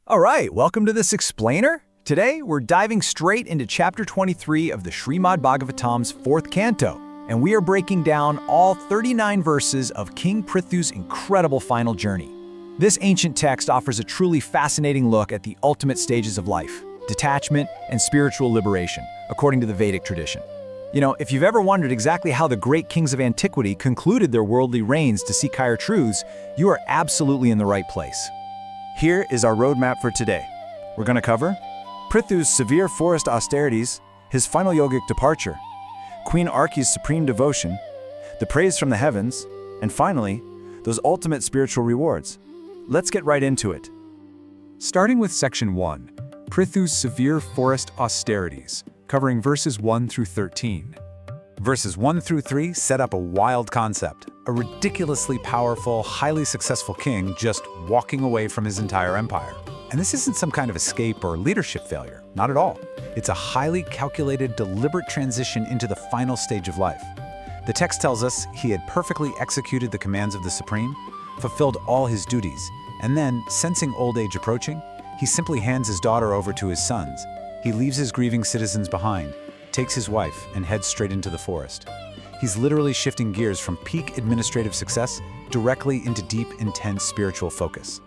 All right, welcome to this explainer. Today, we're diving straight into chapter 23 of the Śrīmad Bhagavatam's 4th canto, and we are breaking down all 39 verses of King Prithu's incredible final journey. This ancient text offers a truly fascinating look at the ultimate stages of life, detachment, and spiritual liberation, according to the Vedic tradition. You know, if you've ever wondered exactly how the great kings of antiquity concluded their worldly reigns to seek higher truths, you are absolutely in the right place. Here is our roadmap for today. We're going to cover Prithu's severe forest austerities, his final yogic departure, Queen Arci's supreme devotion, the praise from the heavens, and finally, those ultimate spiritual rewards. Let's get right into it. Starting with section 1, Prithu's severe forest austerities, covering verses 1 through 13. Verses 1 through 3 set up a wild concept, a ridiculously powerful, highly successful king just walking away from his entire empire. And this isn't some kind of escape or leadership failure, not at all. It's a highly calculated, deliberate transition into the final stage of life. The text tells us he had perfectly executed the commands of the Supreme, fulfilled all his duties, and then, sensing old age approaching, he simply hands his daughter over to his sons. He leaves his grieving citizens behind, takes his wife, and heads straight into the forest. He's literally shifting gears from peak administrative success directly into deep, intense spiritual focus.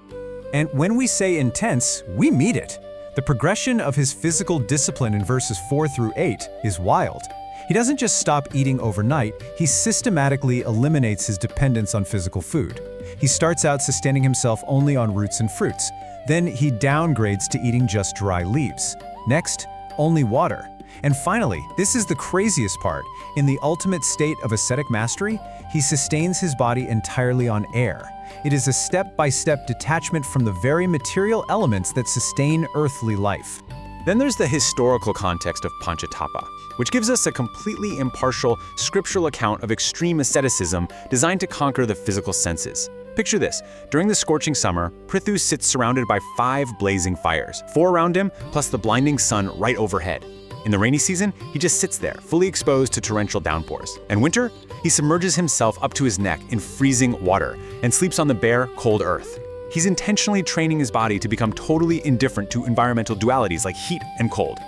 And when we say intense, we mean it. The progression of his physical discipline in verses 4 through 8 is wild. He doesn't just stop eating overnight, he systematically eliminates his dependence on physical food. He starts out sustaining himself only on roots and fruits. Then he downgrades to eating just dry leaves. Next, only water. And finally, this is the craziest part, in the ultimate state of ascetic mastery, he sustains his body entirely on air. It is a step-by-step detachment from the very material elements that sustain earthly life. Then there's the historical context of Panchatapa, which gives us a completely impartial, scriptural account of extreme asceticism designed to conquer the physical senses. Picture this. During the scorching summer, Prithu sits surrounded by 5 blazing fires, 4 around him, plus the blinding sun right overhead. In the rainy season, he just sits there, fully exposed to torrential downpours. And winter, he submerges himself up to his neck in freezing water and sleeps on the bare, cold earth. He's intentionally training his body to become totally indifferent to environmental dualities like heat and cold.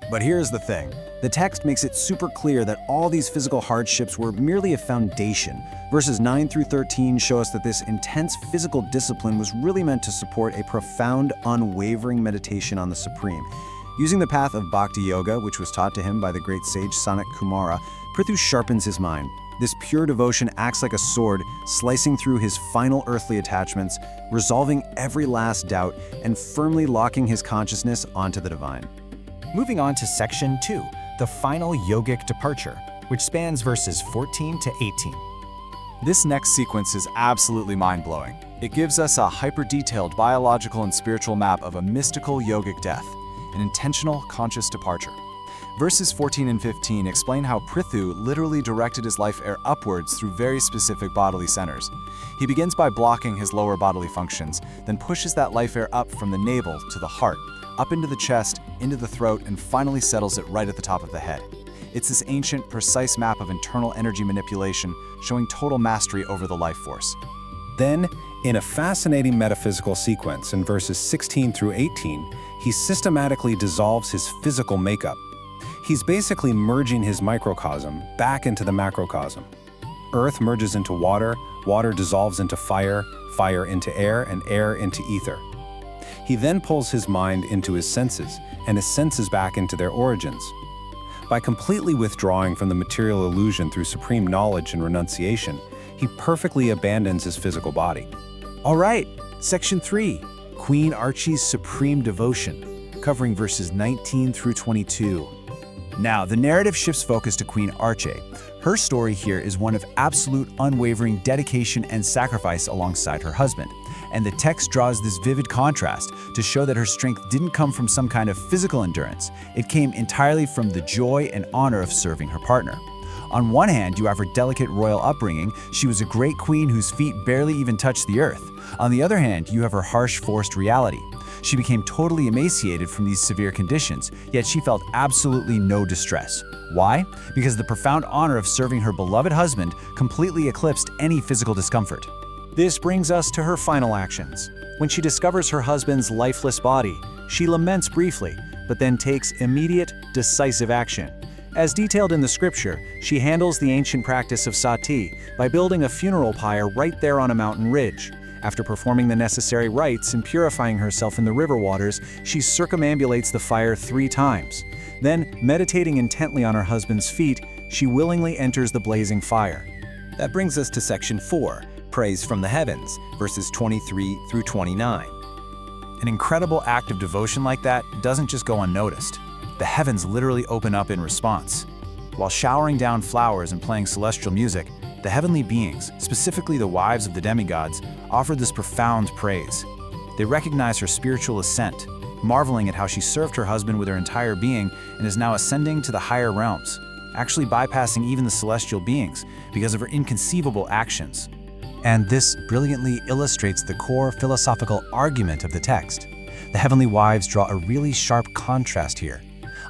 But here's the thing. The text makes it super clear that all these physical hardships were merely a foundation. Verses 9 through 13 show us that this intense physical discipline was really meant to support a profound, unwavering meditation on the Supreme. Using the path of Bhakti Yoga, which was taught to him by the great sage Sanat-kumara, Prithu sharpens his mind. This pure devotion acts like a sword, slicing through his final earthly attachments, resolving every last doubt, and firmly locking his consciousness onto the divine. Moving on to section 2, the final yogic departure, which spans verses 14 to 18. This next sequence is absolutely mind-blowing. It gives us a hyper-detailed biological and spiritual map of a mystical yogic death, an intentional, conscious departure. Verses 14 and 15 explain how Prithu literally directed his life air upwards through very specific bodily centers. He begins by blocking his lower bodily functions, then pushes that life air up from the navel to the heart, up into the chest, into the throat, and finally settles it right at the top of the head. It's this ancient, precise map of internal energy manipulation, showing total mastery over the life force. Then, in a fascinating metaphysical sequence in verses 16 through 18, he systematically dissolves his physical makeup. He's basically merging his microcosm back into the macrocosm. Earth merges into water, water dissolves into fire, fire into air, and air into ether. He then pulls his mind into his senses, and his senses back into their origins. By completely withdrawing from the material illusion through supreme knowledge and renunciation, he perfectly abandons his physical body. All right, section 3, Queen Arci's supreme devotion, covering verses 19 through 22. Now, the narrative shifts focus to Queen Arci. Her story here is one of absolute, unwavering dedication and sacrifice alongside her husband. And the text draws this vivid contrast to show that her strength didn't come from some kind of physical endurance. It came entirely from the joy and honor of serving her partner. On one hand, you have her delicate royal upbringing. She was a great queen whose feet barely even touched the earth. On the other hand, you have her harsh, forced reality. She became totally emaciated from these severe conditions, yet she felt absolutely no distress. Why? Because the profound honor of serving her beloved husband completely eclipsed any physical discomfort. This brings us to her final actions. When she discovers her husband's lifeless body, she laments briefly, but then takes immediate, decisive action. As detailed in the scripture, she handles the ancient practice of sati by building a funeral pyre right there on a mountain ridge. After performing the necessary rites and purifying herself in the river waters, she circumambulates the fire 3 times. Then, meditating intently on her husband's feet, she willingly enters the blazing fire. That brings us to section 4, Praise from the Heavens, verses 23 through 29. An incredible act of devotion like that doesn't just go unnoticed. The heavens literally open up in response. While showering down flowers and playing celestial music, the heavenly beings, specifically the wives of the demigods, offered this profound praise. They recognize her spiritual ascent, marveling at how she served her husband with her entire being and is now ascending to the higher realms, actually bypassing even the celestial beings because of her inconceivable actions. And this brilliantly illustrates the core philosophical argument of the text. The heavenly wives draw a really sharp contrast here.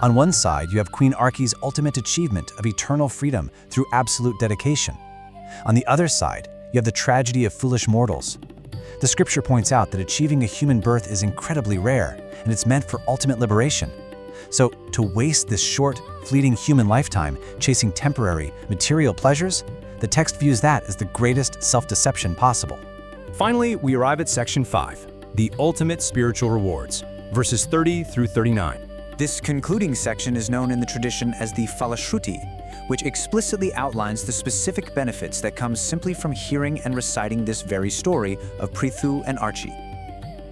On one side, you have Queen Arci's ultimate achievement of eternal freedom through absolute dedication. On the other side, you have the tragedy of foolish mortals. The scripture points out that achieving a human birth is incredibly rare, and it's meant for ultimate liberation. So, to waste this short, fleeting human lifetime chasing temporary, material pleasures, the text views that as the greatest self-deception possible. Finally, we arrive at section 5, the ultimate spiritual rewards, verses 30 through 39. This concluding section is known in the tradition as the Falashruti, which explicitly outlines the specific benefits that come simply from hearing and reciting this very story of Prithu and Arci.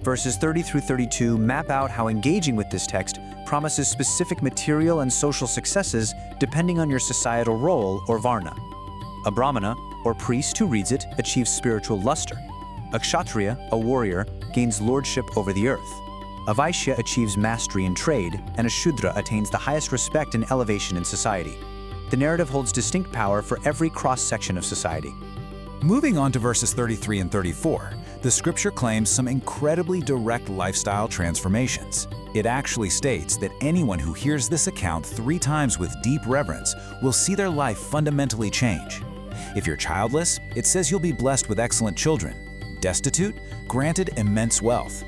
Verses 30 through 32 map out how engaging with this text promises specific material and social successes depending on your societal role or varna. A brahmana, or priest who reads it, achieves spiritual luster. A kshatriya, a warrior, gains lordship over the earth. A vaishya achieves mastery in trade, and a shudra attains the highest respect and elevation in society. The narrative holds distinct power for every cross-section of society. Moving on to verses 33 and 34, the scripture claims some incredibly direct lifestyle transformations. It actually states that anyone who hears this account 3 times with deep reverence will see their life fundamentally change. If you're childless, it says you'll be blessed with excellent children. Destitute, granted immense wealth.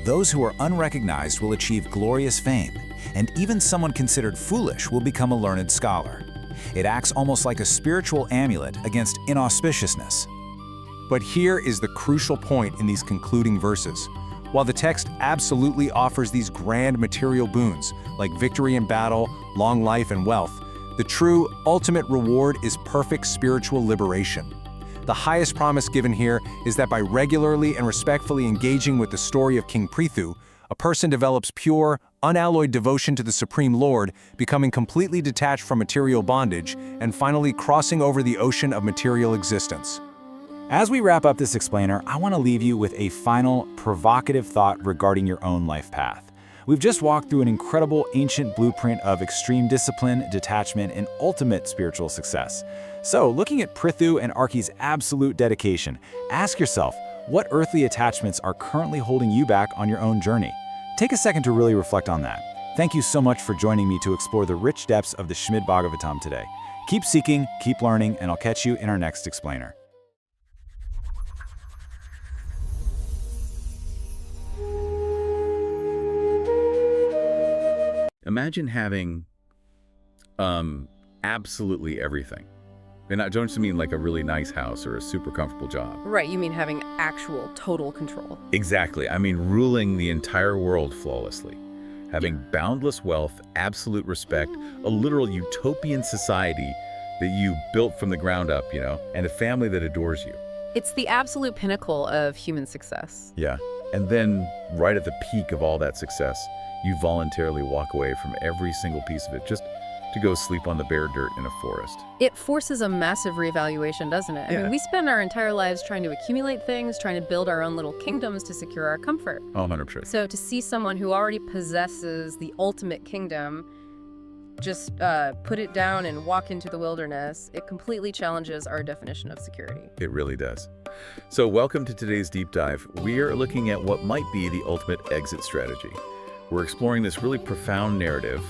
Those who are unrecognized will achieve glorious fame, and even someone considered foolish will become a learned scholar. It acts almost like a spiritual amulet against inauspiciousness. But here is the crucial point in these concluding verses. While the text absolutely offers these grand material boons, like victory in battle, long life, and wealth, the true, ultimate reward is perfect spiritual liberation. The highest promise given here is that by regularly and respectfully engaging with the story of King Prithu, a person develops pure, unalloyed devotion to the Supreme Lord, becoming completely detached from material bondage, and finally crossing over the ocean of material existence. As we wrap up this explainer, I want to leave you with a final, provocative thought regarding your own life path. We've just walked through an incredible ancient blueprint of extreme discipline, detachment, and ultimate spiritual success. So, looking at Prithu and Arci's absolute dedication, ask yourself, what earthly attachments are currently holding you back on your own journey? Take a second to really reflect on that. Thank you so much for joining me to explore the rich depths of the Śrīmad Bhagavatam today. Keep seeking, keep learning, and I'll catch you in our next explainer. Imagine having absolutely everything. And I don't just mean like a really nice house or a super comfortable job. Right, you mean having actual total control. Exactly. I mean ruling the entire world flawlessly. Having boundless wealth, absolute respect, a literal utopian society that you built from the ground up, and a family that adores you. It's the absolute pinnacle of human success. Yeah. And then right at the peak of all that success, you voluntarily walk away from every single piece of it just to go sleep on the bare dirt in a forest. It forces a massive reevaluation, doesn't it? I mean, we spend our entire lives trying to accumulate things, trying to build our own little kingdoms to secure our comfort. Oh, 100%. So to see someone who already possesses the ultimate kingdom just put it down and walk into the wilderness, it completely challenges our definition of security. It really does. So welcome to today's deep dive. We are looking at what might be the ultimate exit strategy. We're exploring this really profound narrative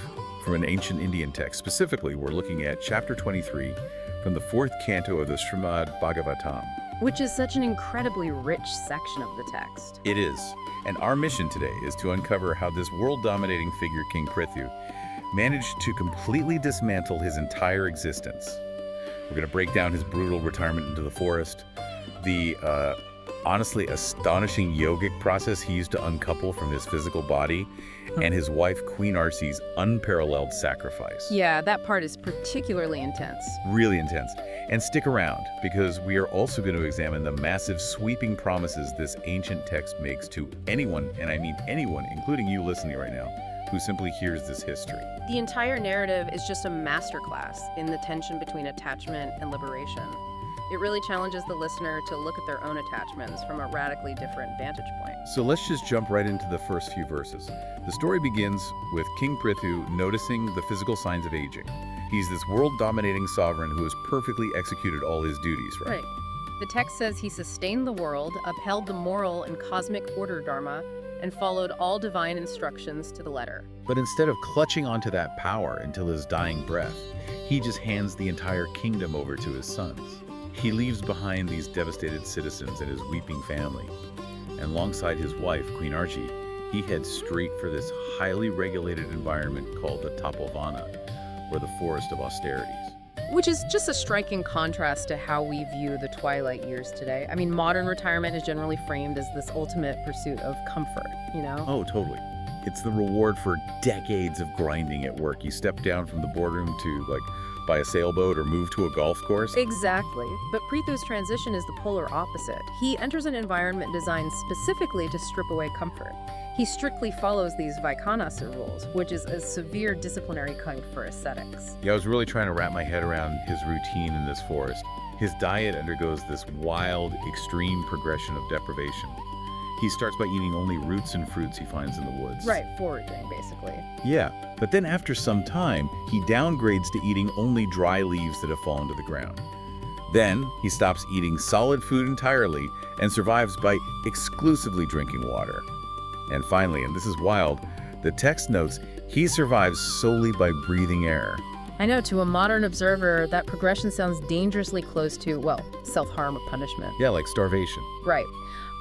from an ancient Indian text. Specifically, we're looking at chapter 23 from the 4th canto of the Srimad Bhagavatam. Which is such an incredibly rich section of the text. It is. And our mission today is to uncover how this world-dominating figure, King Prithu, managed to completely dismantle his entire existence. We're going to break down his brutal retirement into the forest, the honestly astonishing yogic process he used to uncouple from his physical body, and his wife, Queen Arci's unparalleled sacrifice. Yeah, that part is particularly intense. Really intense. And stick around, because we are also going to examine the massive sweeping promises this ancient text makes to anyone, and I mean anyone, including you listening right now, who simply hears this history. The entire narrative is just a masterclass in the tension between attachment and liberation. It really challenges the listener to look at their own attachments from a radically different vantage point. So let's just jump right into the first few verses. The story begins with King Prithu noticing the physical signs of aging. He's this world-dominating sovereign who has perfectly executed all his duties, right? The text says he sustained the world, upheld the moral and cosmic order dharma, and followed all divine instructions to the letter. But instead of clutching onto that power until his dying breath, he just hands the entire kingdom over to his sons. He leaves behind these devastated citizens and his weeping family. And alongside his wife, Queen Arci, he heads straight for this highly regulated environment called the tapo-vana, or the forest of austerities. Which is just a striking contrast to how we view the twilight years today. I mean, modern retirement is generally framed as this ultimate pursuit of comfort, you know? Oh, totally. It's the reward for decades of grinding at work. You step down from the boardroom to, buy a sailboat or move to a golf course. Exactly. But Prithu's transition is the polar opposite. He enters an environment designed specifically to strip away comfort. He strictly follows these Vaikhanasa rules, which is a severe disciplinary code for ascetics. Yeah, I was really trying to wrap my head around his routine in this forest. His diet undergoes this wild, extreme progression of deprivation. He starts by eating only roots and fruits he finds in the woods. Right, foraging, basically. Yeah, but then after some time, he downgrades to eating only dry leaves that have fallen to the ground. Then, he stops eating solid food entirely and survives by exclusively drinking water. And finally, and this is wild, the text notes he survives solely by breathing air. I know, to a modern observer, that progression sounds dangerously close to, well, self-harm or punishment. Yeah, like starvation. Right.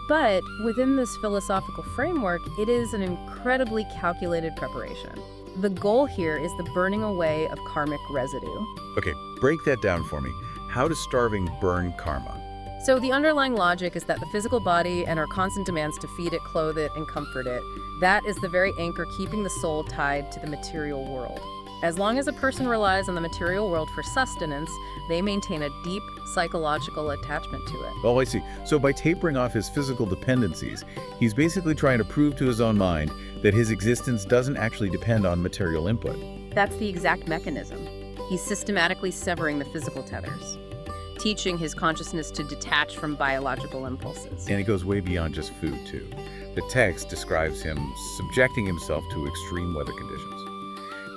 But within this philosophical framework, it is an incredibly calculated preparation. The goal here is the burning away of karmic residue. Okay, break that down for me. How does starving burn karma? So the underlying logic is that the physical body and our constant demands to feed it, clothe it, and comfort it, that is the very anchor keeping the soul tied to the material world. As long as a person relies on the material world for sustenance, they maintain a deep psychological attachment to it. Oh, I see. So by tapering off his physical dependencies, he's basically trying to prove to his own mind that his existence doesn't actually depend on material input. That's the exact mechanism. He's systematically severing the physical tethers, teaching his consciousness to detach from biological impulses. And it goes way beyond just food, too. The text describes him subjecting himself to extreme weather conditions.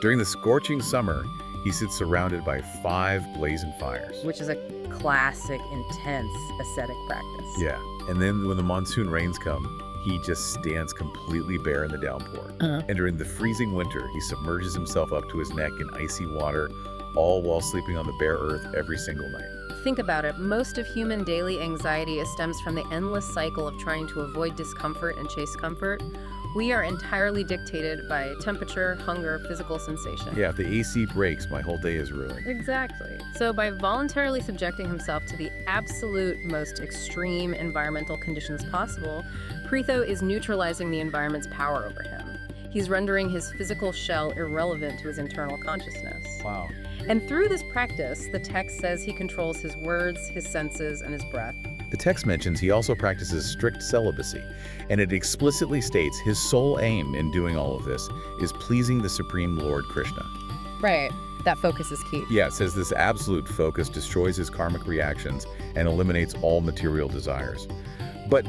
During the scorching summer, he sits surrounded by 5 blazing fires. Which is a classic, intense ascetic practice. Yeah, and then when the monsoon rains come, he just stands completely bare in the downpour. And during the freezing winter, he submerges himself up to his neck in icy water, all while sleeping on the bare earth every single night. Think about it. Most of human daily anxiety stems from the endless cycle of trying to avoid discomfort and chase comfort. We are entirely dictated by temperature, hunger, physical sensation. Yeah, if the AC breaks, my whole day is ruined. Exactly. So by voluntarily subjecting himself to the absolute most extreme environmental conditions possible, Prithu is neutralizing the environment's power over him. He's rendering his physical shell irrelevant to his internal consciousness. Wow. And through this practice, the text says he controls his words, his senses, and his breath. The text mentions he also practices strict celibacy, and it explicitly states his sole aim in doing all of this is pleasing the Supreme Lord Krishna. Right. That focus is key. Yeah, it says this absolute focus destroys his karmic reactions and eliminates all material desires. But,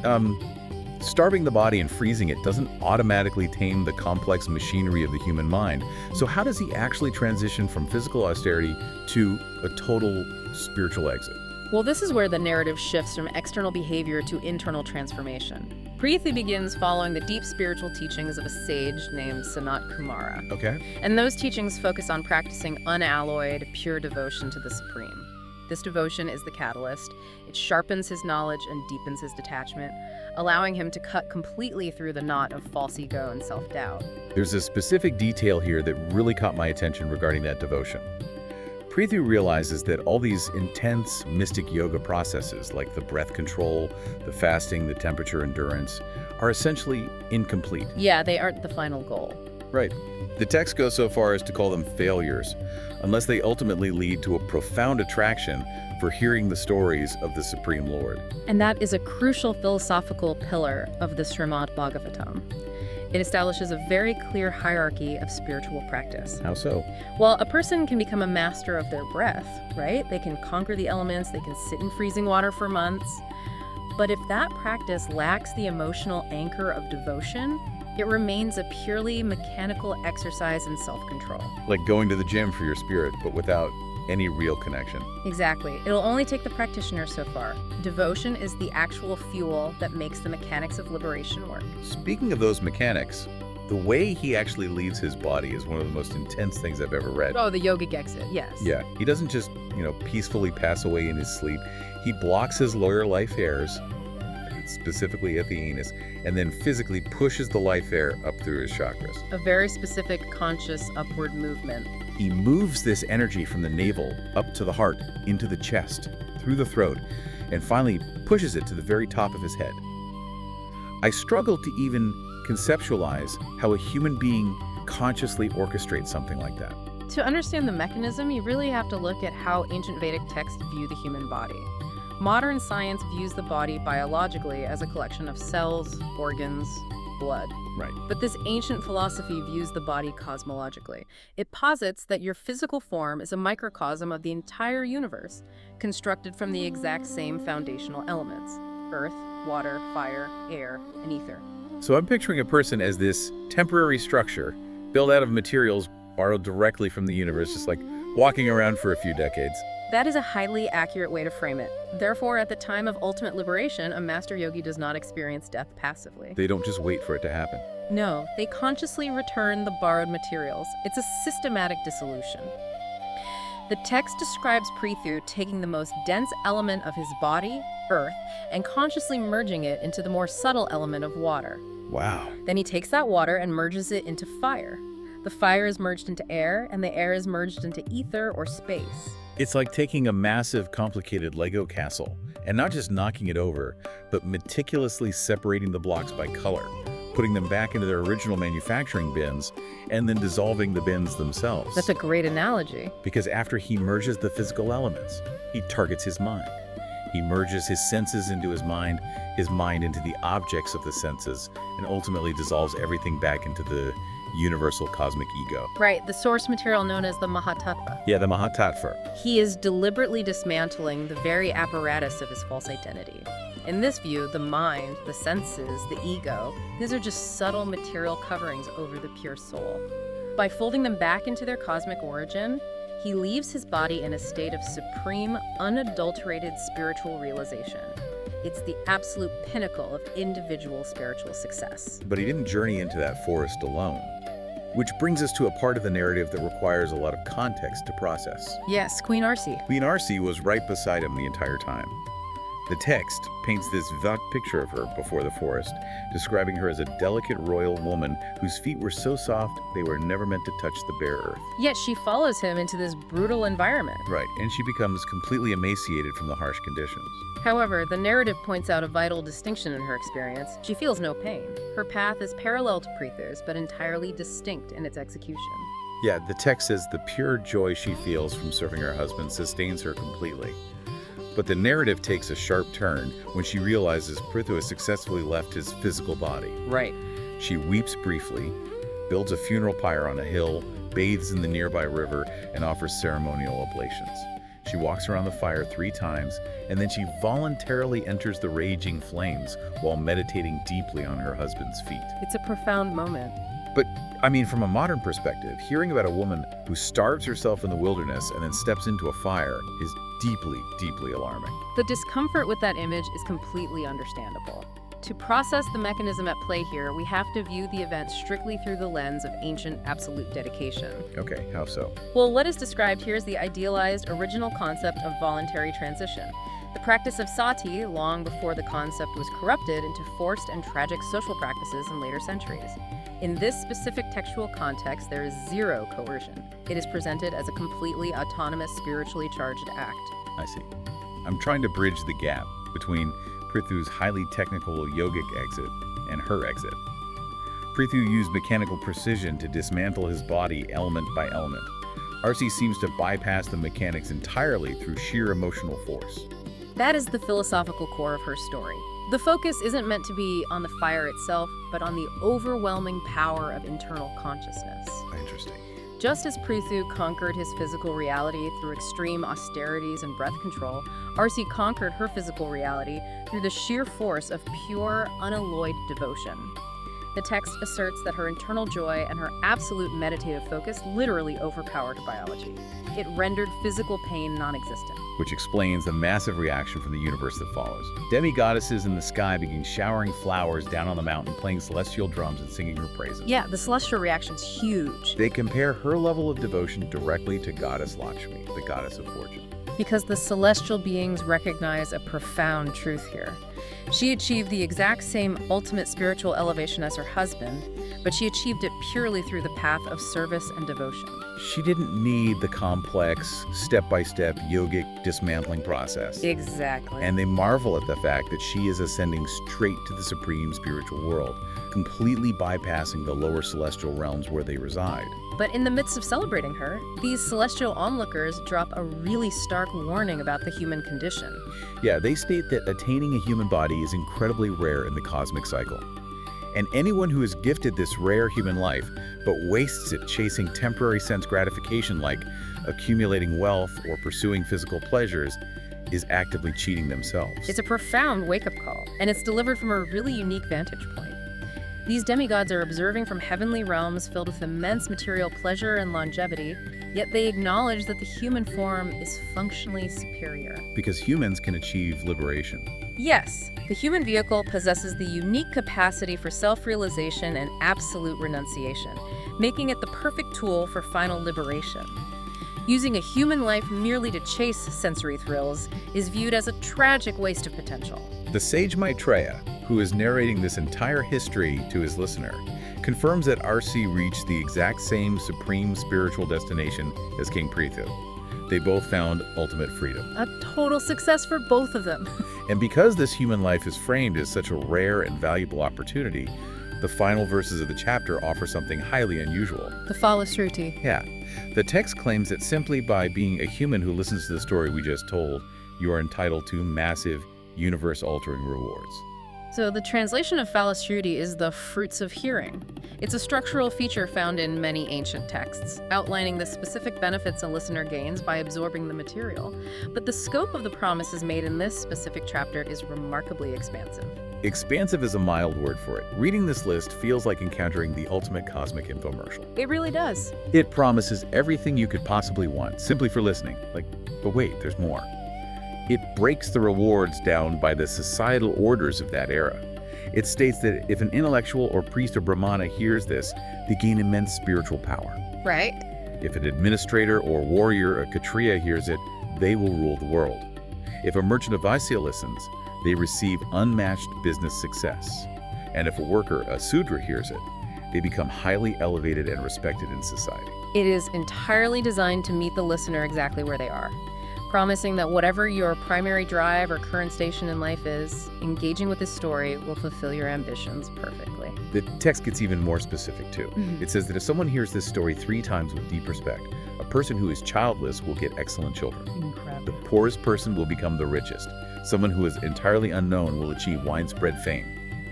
starving the body and freezing it doesn't automatically tame the complex machinery of the human mind. So how does he actually transition from physical austerity to a total spiritual exit? Well, this is where the narrative shifts from external behavior to internal transformation. Prithu begins following the deep spiritual teachings of a sage named Sanat-kumara. Okay. And those teachings focus on practicing unalloyed, pure devotion to the Supreme. This devotion is the catalyst. It sharpens his knowledge and deepens his detachment, allowing him to cut completely through the knot of false ego and self-doubt. There's a specific detail here that really caught my attention regarding that devotion. Prithu realizes that all these intense mystic yoga processes, like the breath control, the fasting, the temperature endurance, are essentially incomplete. Yeah, they aren't the final goal. Right. The text goes so far as to call them failures, unless they ultimately lead to a profound attraction for hearing the stories of the Supreme Lord. And that is a crucial philosophical pillar of the Srimad Bhagavatam. It establishes a very clear hierarchy of spiritual practice. How so? Well, a person can become a master of their breath, right? They can conquer the elements, they can sit in freezing water for months. But if that practice lacks the emotional anchor of devotion, it remains a purely mechanical exercise in self-control. Like going to the gym for your spirit, but without any real connection. Exactly. It'll only take the practitioner so far. Devotion is the actual fuel that makes the mechanics of liberation work. Speaking of those mechanics, the way he actually leaves his body is one of the most intense things I've ever read. Oh, the yogic exit, yes. Yeah, he doesn't just, peacefully pass away in his sleep. He blocks his lower life hairs, specifically at the anus, and then physically pushes the life air up through his chakras. A very specific conscious upward movement. He moves this energy from the navel up to the heart, into the chest, through the throat, and finally pushes it to the very top of his head. I struggle to even conceptualize how a human being consciously orchestrates something like that. To understand the mechanism, you really have to look at how ancient Vedic texts view the human body. Modern science views the body biologically as a collection of cells, organs, blood. Right. But this ancient philosophy views the body cosmologically. It posits that your physical form is a microcosm of the entire universe, constructed from the exact same foundational elements: earth, water, fire, air, and ether. So I'm picturing a person as this temporary structure built out of materials borrowed directly from the universe, just like walking around for a few decades. That is a highly accurate way to frame it. Therefore, at the time of ultimate liberation, a master yogi does not experience death passively. They don't just wait for it to happen. No, they consciously return the borrowed materials. It's a systematic dissolution. The text describes Prithu taking the most dense element of his body, earth, and consciously merging it into the more subtle element of water. Wow. Then he takes that water and merges it into fire. The fire is merged into air, and the air is merged into ether or space. It's like taking a massive, complicated Lego castle and not just knocking it over, but meticulously separating the blocks by color, putting them back into their original manufacturing bins, and then dissolving the bins themselves. That's a great analogy. Because after he merges the physical elements, he targets his mind. He merges his senses into his mind into the objects of the senses, and ultimately dissolves everything back into the universal cosmic ego. Right, the source material known as the Mahatattva. Yeah, the Mahatattva. He is deliberately dismantling the very apparatus of his false identity. In this view, the mind, the senses, the ego, these are just subtle material coverings over the pure soul. By folding them back into their cosmic origin, he leaves his body in a state of supreme, unadulterated spiritual realization. It's the absolute pinnacle of individual spiritual success. But he didn't journey into that forest alone. Which brings us to a part of the narrative that requires a lot of context to process. Yes, Queen Arci. Queen Arci was right beside him the entire time. The text paints this vivid picture of her before the forest, describing her as a delicate royal woman whose feet were so soft they were never meant to touch the bare earth. Yet she follows him into this brutal environment. Right, and she becomes completely emaciated from the harsh conditions. However, the narrative points out a vital distinction in her experience. She feels no pain. Her path is parallel to Prithu's, but entirely distinct in its execution. Yeah, the text says the pure joy she feels from serving her husband sustains her completely. But the narrative takes a sharp turn when she realizes Prithu has successfully left his physical body. Right. She weeps briefly, builds a funeral pyre on a hill, bathes in the nearby river, and offers ceremonial oblations. She walks around the fire 3 times, and then she voluntarily enters the raging flames while meditating deeply on her husband's feet. It's a profound moment. But, from a modern perspective, hearing about a woman who starves herself in the wilderness and then steps into a fire is deeply, deeply alarming. The discomfort with that image is completely understandable. To process the mechanism at play here, we have to view the event strictly through the lens of ancient absolute dedication. Okay, how so? Well, what is described here is the idealized original concept of voluntary transition. The practice of sati, long before the concept was corrupted into forced and tragic social practices in later centuries. In this specific textual context, there is zero coercion. It is presented as a completely autonomous, spiritually charged act. I see. I'm trying to bridge the gap between Prithu's highly technical yogic exit and her exit. Prithu used mechanical precision to dismantle his body element by element. Arci seems to bypass the mechanics entirely through sheer emotional force. That is the philosophical core of her story. The focus isn't meant to be on the fire itself, but on the overwhelming power of internal consciousness. Interesting. Just as Prithu conquered his physical reality through extreme austerities and breath control, Arci conquered her physical reality through the sheer force of pure, unalloyed devotion. The text asserts that her internal joy and her absolute meditative focus literally overpowered biology. It rendered physical pain non-existent. Which explains the massive reaction from the universe that follows. Demigoddesses in the sky begin showering flowers down on the mountain, playing celestial drums and singing her praises. Yeah, the celestial reaction's huge. They compare her level of devotion directly to goddess Lakshmi, the goddess of fortune. Because the celestial beings recognize a profound truth here. She achieved the exact same ultimate spiritual elevation as her husband, but she achieved it purely through the path of service and devotion. She didn't need the complex, step-by-step yogic dismantling process. Exactly. And they marvel at the fact that she is ascending straight to the supreme spiritual world, completely bypassing the lower celestial realms where they reside. But in the midst of celebrating her, these celestial onlookers drop a really stark warning about the human condition. Yeah, they state that attaining a human body is incredibly rare in the cosmic cycle. And anyone who is gifted this rare human life, but wastes it chasing temporary sense gratification like accumulating wealth or pursuing physical pleasures, is actively cheating themselves. It's a profound wake-up call, and it's delivered from a really unique vantage point. These demigods are observing from heavenly realms filled with immense material pleasure and longevity, yet they acknowledge that the human form is functionally superior. Because humans can achieve liberation. Yes, the human vehicle possesses the unique capacity for self-realization and absolute renunciation, making it the perfect tool for final liberation. Using a human life merely to chase sensory thrills is viewed as a tragic waste of potential. The sage Maitreya, who is narrating this entire history to his listener, confirms that Arci reached the exact same supreme spiritual destination as King Prithu. They both found ultimate freedom. A total success for both of them. And because this human life is framed as such a rare and valuable opportunity, the final verses of the chapter offer something highly unusual. The Falashruti. Yeah. The text claims that simply by being a human who listens to the story we just told, you are entitled to massive, universe-altering rewards. So the translation of Falashruti is the fruits of hearing. It's a structural feature found in many ancient texts, outlining the specific benefits a listener gains by absorbing the material. But the scope of the promises made in this specific chapter is remarkably expansive. Expansive is a mild word for it. Reading this list feels like encountering the ultimate cosmic infomercial. It really does. It promises everything you could possibly want, simply for listening. But wait, there's more. It breaks the rewards down by the societal orders of that era. It states that if an intellectual or priest or brahmana hears this, they gain immense spiritual power. Right. If an administrator or warrior or kshatriya hears it, they will rule the world. If a merchant of Vaisya listens, they receive unmatched business success. And if a worker, a Sudra, hears it, they become highly elevated and respected in society. It is entirely designed to meet the listener exactly where they are, promising that whatever your primary drive or current station in life is, engaging with this story will fulfill your ambitions perfectly. The text gets even more specific, too. It says that if someone hears this story 3 times with deep respect, a person who is childless will get excellent children. Incredible. The poorest person will become the richest. Someone who is entirely unknown will achieve widespread fame.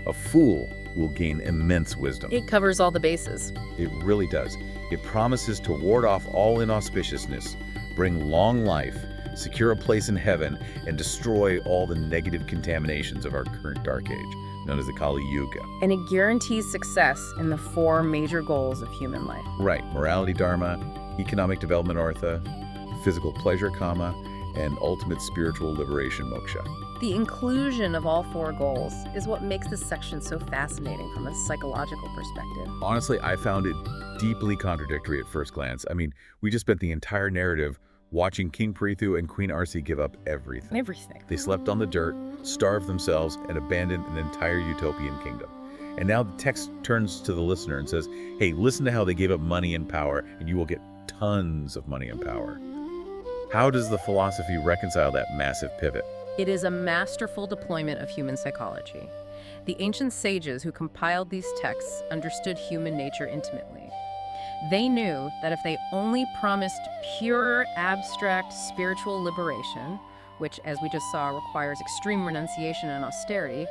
A fool will gain immense wisdom. It covers all the bases. It really does. It promises to ward off all inauspiciousness, bring long life, secure a place in heaven, and destroy all the negative contaminations of our current dark age, known as the Kali Yuga. And it guarantees success in the 4 major goals of human life. Right, morality dharma, economic development artha, physical pleasure kama, and ultimate spiritual liberation, moksha. The inclusion of all four goals is what makes this section so fascinating from a psychological perspective. Honestly, I found it deeply contradictory at first glance. I mean, we just spent the entire narrative watching King Prithu and Queen Arci give up everything. Everything. They slept on the dirt, starved themselves, and abandoned an entire utopian kingdom. And now the text turns to the listener and says, hey, listen to how they gave up money and power, and you will get tons of money and power. How does the philosophy reconcile that massive pivot? It is a masterful deployment of human psychology. The ancient sages who compiled these texts understood human nature intimately. They knew that if they only promised pure, abstract, spiritual liberation, which, as we just saw, requires extreme renunciation and austerity,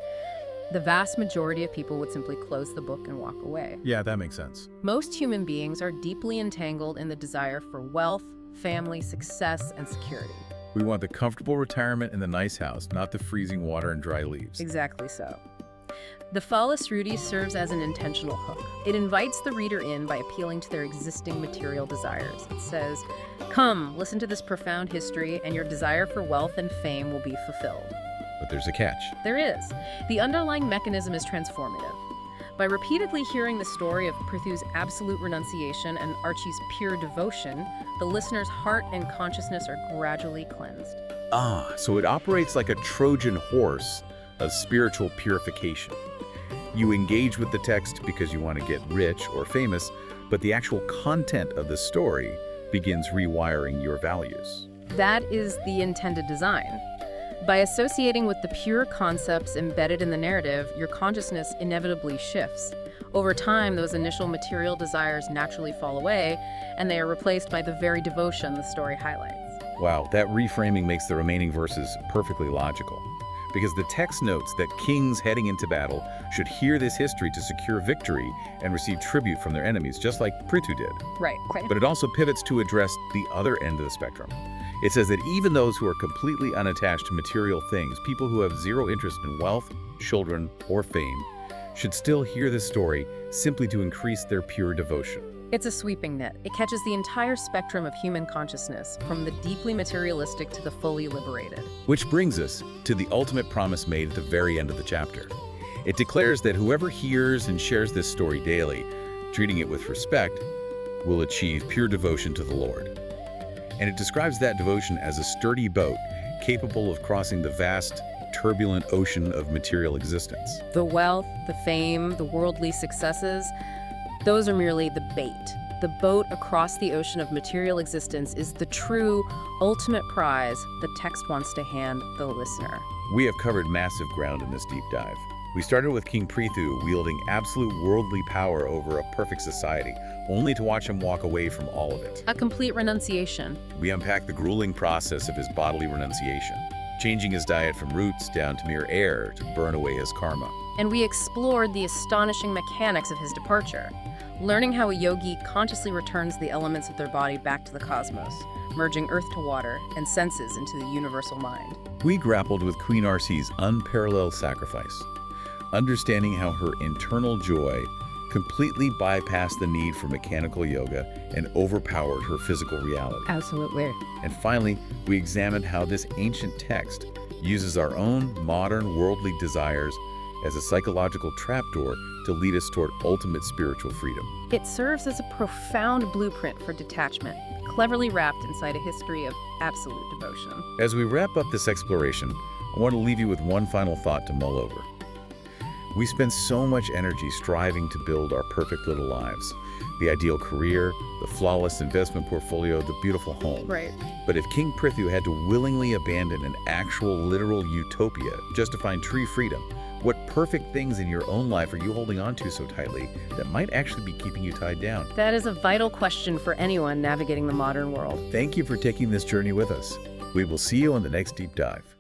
the vast majority of people would simply close the book and walk away. Yeah, that makes sense. Most human beings are deeply entangled in the desire for wealth, family, success, and security. We want the comfortable retirement in the nice house, not the freezing water and dry leaves. Exactly so. The Falastruti serves as an intentional hook. It invites the reader in by appealing to their existing material desires. It says, come, listen to this profound history, and your desire for wealth and fame will be fulfilled. But there's a catch. There is. The underlying mechanism is transformative. By repeatedly hearing the story of Prithu's absolute renunciation and Arci's pure devotion, the listener's heart and consciousness are gradually cleansed. So it operates like a Trojan horse of spiritual purification. You engage with the text because you want to get rich or famous, but the actual content of the story begins rewiring your values. That is the intended design. By associating with the pure concepts embedded in the narrative, your consciousness inevitably shifts. Over time, those initial material desires naturally fall away, and they are replaced by the very devotion the story highlights. Wow, that reframing makes the remaining verses perfectly logical. Because the text notes that kings heading into battle should hear this history to secure victory and receive tribute from their enemies, just like Prithu did. Right. But it also pivots to address the other end of the spectrum. It says that even those who are completely unattached to material things, people who have zero interest in wealth, children, or fame, should still hear this story simply to increase their pure devotion. It's a sweeping net. It catches the entire spectrum of human consciousness, from the deeply materialistic to the fully liberated. Which brings us to the ultimate promise made at the very end of the chapter. It declares that whoever hears and shares this story daily, treating it with respect, will achieve pure devotion to the Lord. And it describes that devotion as a sturdy boat capable of crossing the vast, turbulent ocean of material existence. The wealth, the fame, the worldly successes, those are merely the bait. The boat across the ocean of material existence is the true, ultimate prize the text wants to hand the listener. We have covered massive ground in this deep dive. We started with King Prithu wielding absolute worldly power over a perfect society, only to watch him walk away from all of it. A complete renunciation. We unpacked the grueling process of his bodily renunciation, changing his diet from roots down to mere air to burn away his karma. And we explored the astonishing mechanics of his departure, learning how a yogi consciously returns the elements of their body back to the cosmos, merging earth to water and senses into the universal mind. We grappled with Queen Arci's unparalleled sacrifice, understanding how her internal joy completely bypassed the need for mechanical yoga and overpowered her physical reality. Absolutely. And finally, we examined how this ancient text uses our own modern worldly desires as a psychological trapdoor to lead us toward ultimate spiritual freedom. It serves as a profound blueprint for detachment, cleverly wrapped inside a history of absolute devotion. As we wrap up this exploration, I want to leave you with one final thought to mull over. We spend so much energy striving to build our perfect little lives. The ideal career, the flawless investment portfolio, the beautiful home. Right. But if King Prithu had to willingly abandon an actual literal utopia just to find true freedom, what perfect things in your own life are you holding on to so tightly that might actually be keeping you tied down? That is a vital question for anyone navigating the modern world. Thank you for taking this journey with us. We will see you on the next deep dive.